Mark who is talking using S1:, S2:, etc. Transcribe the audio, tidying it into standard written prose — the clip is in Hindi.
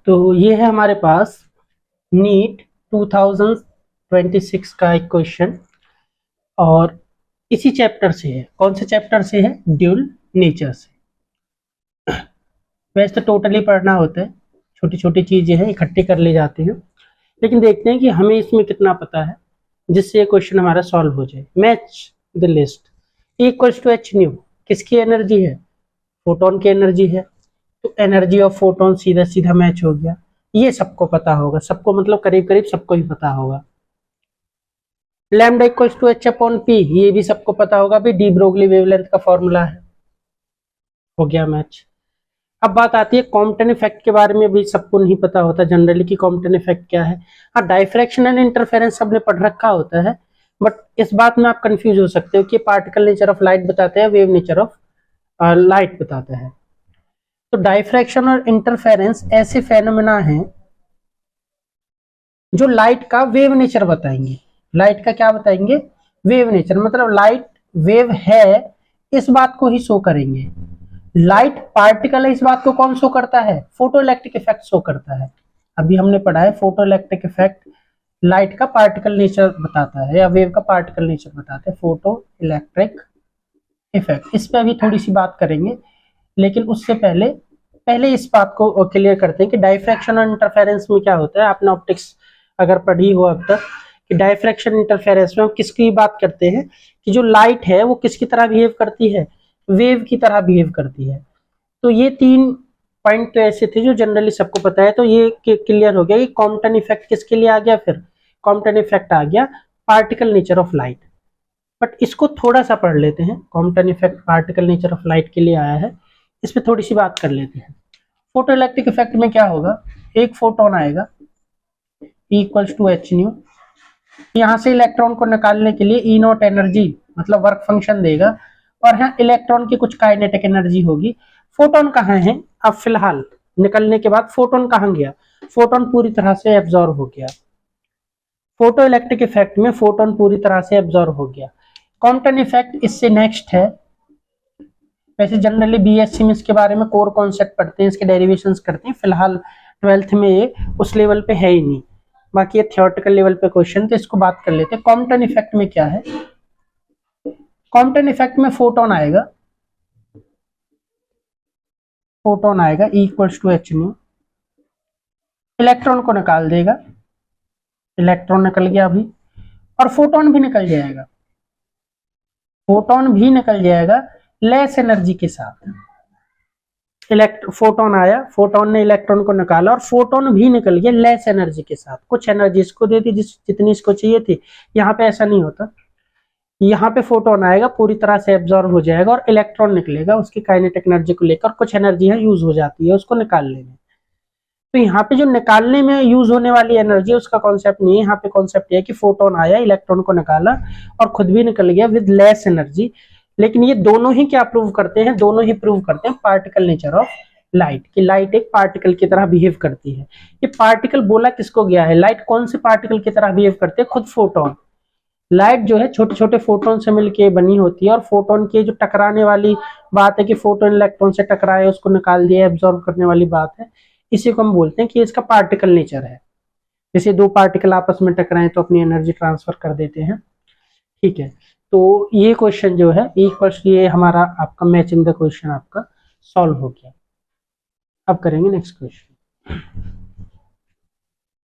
S1: तो ये है हमारे पास नीट 2026 का एक क्वेश्चन और इसी चैप्टर से है। कौन से चैप्टर से है? ड्यूल नेचर से। वैसे तो टोटली पढ़ना होता है, छोटी छोटी चीजें हैं इकट्ठी कर ली जाती हैं, लेकिन देखते हैं कि हमें इसमें कितना पता है जिससे ये क्वेश्चन हमारा सॉल्व हो जाए। Match the list equals to H nu. किसकी एनर्जी है? फोटोन की एनर्जी है, तो एनर्जी ऑफ फोटोन सीधा सीधा मैच हो गया। ये सबको पता होगा, सबको मतलब करीब करीब सबको ही पता होगा। Lambda equals to H upon P, ये भी सबको पता होगा, भी डी ब्रोगली वेवलेंथ का फॉर्मूला है। हो गया मैच। अब बात आती है कॉम्पटन इफेक्ट के बारे में। भी सबको नहीं पता होता जनरली कि कॉम्पटन इफेक्ट क्या है। हाँ, डाइफ्रैक्शन एंड इंटरफेरेंस सबने पढ़ रखा होता है, बट इस बात में आप कंफ्यूज हो सकते हो कि पार्टिकल नेचर ऑफ लाइट बताते हैं, वेव नेचर ऑफ लाइट बताता है। तो डाइफ्रैक्शन और इंटरफेरेंस ऐसे फेनोमेना हैं जो लाइट का वेव नेचर बताएंगे। लाइट का क्या बताएंगे? वेव नेचर, मतलब लाइट वेव है इस बात को ही शो करेंगे। लाइट पार्टिकल है इस बात को कौन शो करता है? फोटो इलेक्ट्रिक इफेक्ट शो करता है। अभी हमने पढ़ा है फोटो इलेक्ट्रिक इफेक्ट लाइट का पार्टिकल नेचर बताता है या वेव का पार्टिकल नेचर बताता है, फोटो इलेक्ट्रिक इफेक्ट। इस पे अभी थोड़ी सी बात करेंगे, लेकिन उससे पहले इस बात को क्लियर करते हैं कि डाइफ्रैक्शन और इंटरफेरेंस में क्या होता है। आपने ऑप्टिक्स अगर पढ़ी हो अब तक कि डाइफ्रैक्शन इंटरफेरेंस में हम किसकी बात करते हैं कि जो लाइट है वो किसकी तरह बिहेव करती है? वेव की तरह बिहेव करती है। तो ये तीन पॉइंट तो ऐसे थे जो जनरली सबको पता है। तो ये क्लियर हो गया कि कॉम्पटन इफेक्ट किसके लिए आ गया। फिर कॉम्पटन इफेक्ट आ गया particle nature of light. But इसको थोड़ा सा पढ़ लेते हैं। Compton effect particle nature of light के लिए आया है, इस पर थोड़ी सी बात कर लेते हैं। फोटो इलेक्ट्रिक इफेक्ट में क्या होगा? एक फोटोन आएगा इक्वल्स टू एच न्यू। यहाँ से इलेक्ट्रॉन को निकालने के लिए ई नॉट एनर्जी मतलब वर्क फंक्शन देगा, और यहाँ इलेक्ट्रॉन की कुछ काइनेटिक एनर्जी होगी। फोटोन कहाँ है? अब फिलहाल निकलने के बाद फोटोन कहाँ गया? फोटोन पूरी तरह से एब्जॉर्ब हो गया। फोटो इलेक्ट्रिक इफेक्ट में फोटोन पूरी तरह से एब्जॉर्ब हो गया। कॉम्पटन इफेक्ट इससे नेक्स्ट है। वैसे जनरली बीएससी में इसके बारे में कोर कॉन्सेप्ट पढ़ते हैं, इसके डेरिवेशंस करते हैं। फिलहाल 12th में ये उस लेवल पे है ही नहीं, बाकी ये थियोरेटिकल लेवल पे क्वेश्चन, तो इसको बात कर लेते हैं। कॉम्पटन इफेक्ट में क्या है? कॉम्पटन इफेक्ट में फोटोन आएगा equals to H nu, electron को निकाल देगा, इलेक्ट्रॉन निकल गया अभी, और फोटोन भी निकल जाएगा। लेस एनर्जी के साथ। फोटोन आया, फोटोन ने इलेक्ट्रॉन को निकाला और फोटोन भी निकल गया लेस एनर्जी के साथ। कुछ एनर्जी इसको दे दी जितनी इसको चाहिए थी। यहाँ पे ऐसा नहीं होता, यहाँ पे फोटोन आएगा पूरी तरह से एब्जॉर्ब हो जाएगा और इलेक्ट्रॉन निकलेगा उसकी काइनेटिक एनर्जी को लेकर। कुछ एनर्जी है यूज हो जाती है उसको निकालने में। तो यहाँ पे जो निकालने में यूज होने वाली एनर्जी उसका कॉन्सेप्ट नहीं है। यहाँ पे कॉन्सेप्ट है कि फोटोन आया, इलेक्ट्रॉन को निकाला और खुद भी निकल गया विद लेस एनर्जी। लेकिन ये दोनों ही क्या प्रूव करते हैं? दोनों ही प्रूव करते हैं पार्टिकल नेचर ऑफ लाइट, कि लाइट एक पार्टिकल की तरह बिहेव करती है। ये पार्टिकल बोला किसको गया है? लाइट कौन से पार्टिकल की तरह बिहेव करते हैं? खुद फोटोन। लाइट जो है छोटे छोटे फोटोन से मिलके बनी होती है, और फोटोन की जो टकराने वाली बात है कि फोटोन इलेक्ट्रॉन से टकराए उसको निकाल दिया, एब्जॉर्ब करने वाली बात है, इसी को हम बोलते हैं कि इसका पार्टिकल नेचर है। जैसे दो पार्टिकल आपस में टकराए तो अपनी एनर्जी ट्रांसफर कर देते हैं। ठीक है, तो ये क्वेश्चन जो है ये हमारा आपका मैचिंग द क्वेश्चन आपका सॉल्व हो गया। अब करेंगे नेक्स्ट क्वेश्चन।